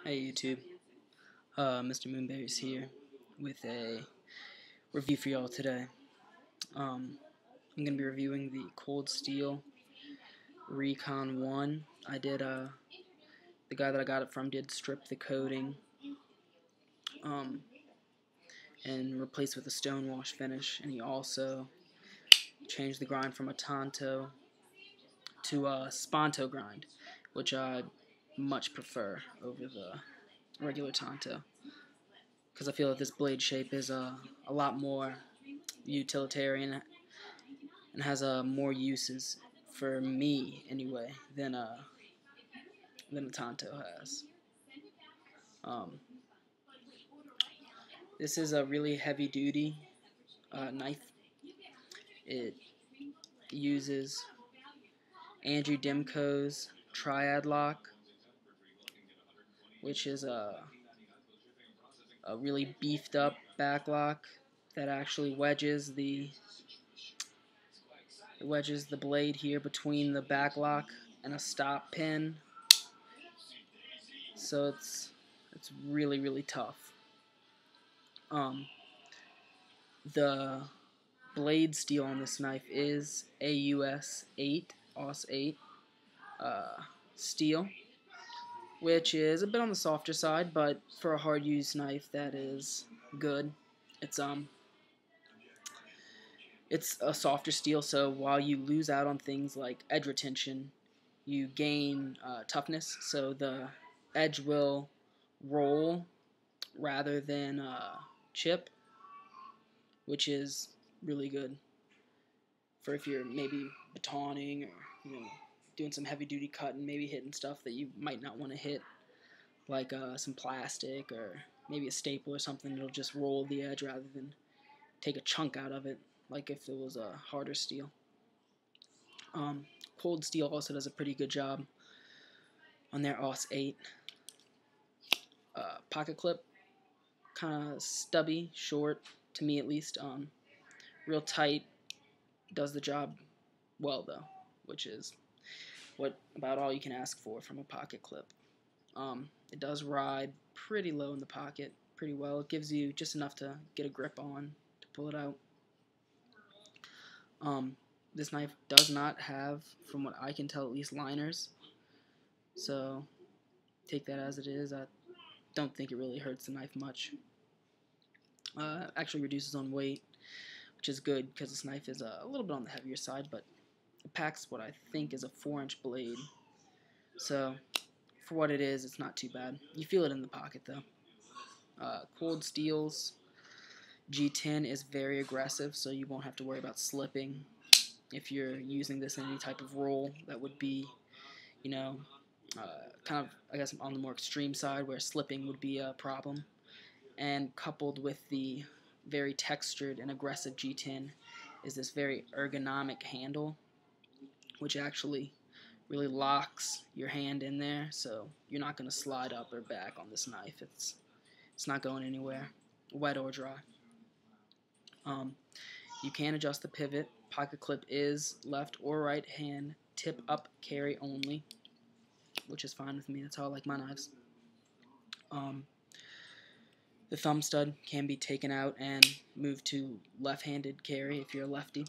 Hey YouTube, Mr. Moonberry's here with a review for y'all today. I'm going to be reviewing the Cold Steel Recon 1. The guy that I got it from did strip the coating um, and replace with a stonewash finish, and he also changed the grind from a Tanto to a Sponto grind, which I much prefer over the regular Tanto, because I feel that this blade shape is a lot more utilitarian and has more uses for me anyway than a Tonto has. Um, this is a really heavy duty knife. It uses Andrew Dimko's Triad Lock, which is a really beefed up back lock that actually wedges the blade here between the back lock and a stop pin. So it's really tough. The blade steel on this knife is AUS 8, AUS 8 steel, which is a bit on the softer side, but for a hard use knife, that is good. It's a softer steel, so while you lose out on things like edge retention, you gain toughness, so the edge will roll rather than chip, which is really good for if you're maybe batoning or doing some heavy duty cutting, maybe hitting stuff that you might not want to hit, like some plastic or maybe a staple or something. It'll just roll the edge rather than take a chunk out of it, like if it was a harder steel. Cold Steel also does a pretty good job on their AUS 8 pocket clip. Kind of stubby, short, to me at least. Real tight, does the job well though, which is about all you can ask for from a pocket clip. It does ride pretty low in the pocket pretty well. It gives you just enough to get a grip on to pull it out. This knife does not have, from what I can tell at least, liners, so take that as it is. I don't think it really hurts the knife much. Actually reduces on weight, which is good because this knife is a little bit on the heavier side, but it packs what I think is a 4-inch blade, so for what it is, it's not too bad. You feel it in the pocket though. Cold Steel's G10 is very aggressive, so you won't have to worry about slipping if you're using this in any type of roll that would be, kind of, I guess, on the more extreme side where slipping would be a problem. And coupled with the very textured and aggressive G10 is this very ergonomic handle, which actually really locks your hand in there, so you're not going to slide up or back on this knife. It's not going anywhere, wet or dry. You can adjust the pivot. Pocket clip is left or right hand tip up carry only, which is fine with me. That's how I like my knives. The thumb stud can be taken out and moved to left-handed carry if you're a lefty.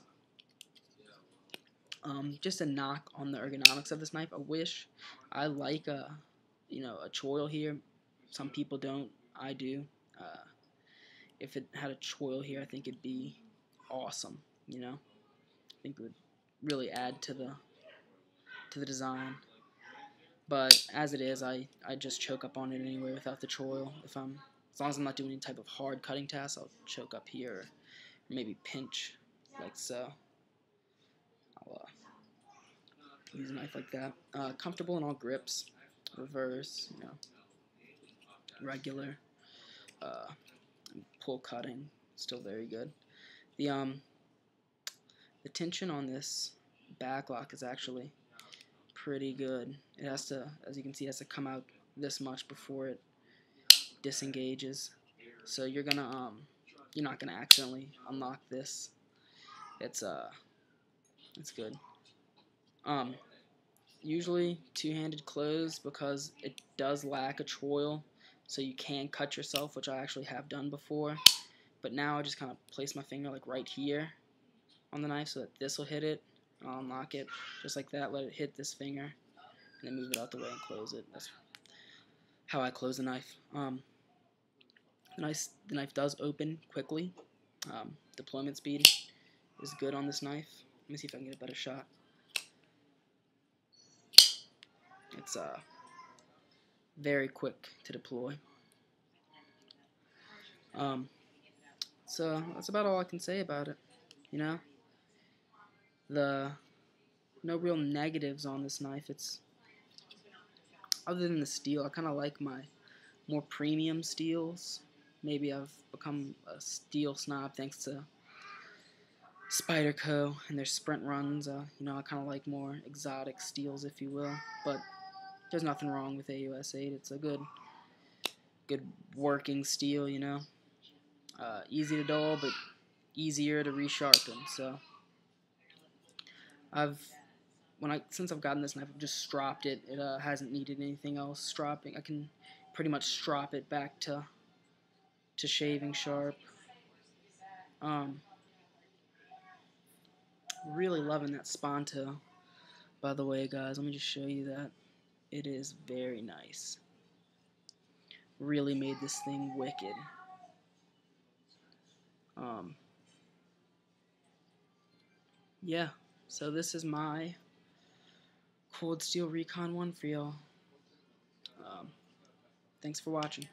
Just a knock on the ergonomics of this knife. I like a choil here. Some people don't. I do. If it had a choil here, I think it'd be awesome. I think it would really add to the design. But as it is, I just choke up on it anyway without the choil. As long as I'm not doing any type of hard cutting tasks, I'll choke up here, or maybe pinch like so. I'll use a knife like that. Comfortable in all grips, reverse, regular, pull cutting, still very good. The tension on this back lock is actually pretty good. It has to, as you can see, it has to come out this much before it disengages. So you're not gonna accidentally unlock this. It's good. usually two-handed close because it does lack a choil, so you can cut yourself, which I actually have done before. But now I just kind of place my finger like right here on the knife so that this will hit it. I'll unlock it just like that, let it hit this finger, and then move it out the way and close it. That's how I close the knife. The knife does open quickly. Deployment speed is good on this knife. Let me see if I can get a better shot. It's very quick to deploy. So that's about all I can say about it. You know, no real negatives on this knife. It's other than the steel. I kind of like my more premium steels. Maybe I've become a steel snob thanks to Spyderco and their sprint runs. You know, I kind of like more exotic steels, if you will. But there's nothing wrong with AUS 8. It's a good working steel. You know, easy to dull, but easier to resharpen. So since I've gotten this knife, I've just stropped it. It hasn't needed anything else stropping. I can pretty much strop it back to shaving sharp. Really loving that Sponto. By the way, guys, let me just show you that. It is very nice. Really made this thing wicked. Yeah, so this is my Cold Steel Recon 1 for y'all. Thanks for watching.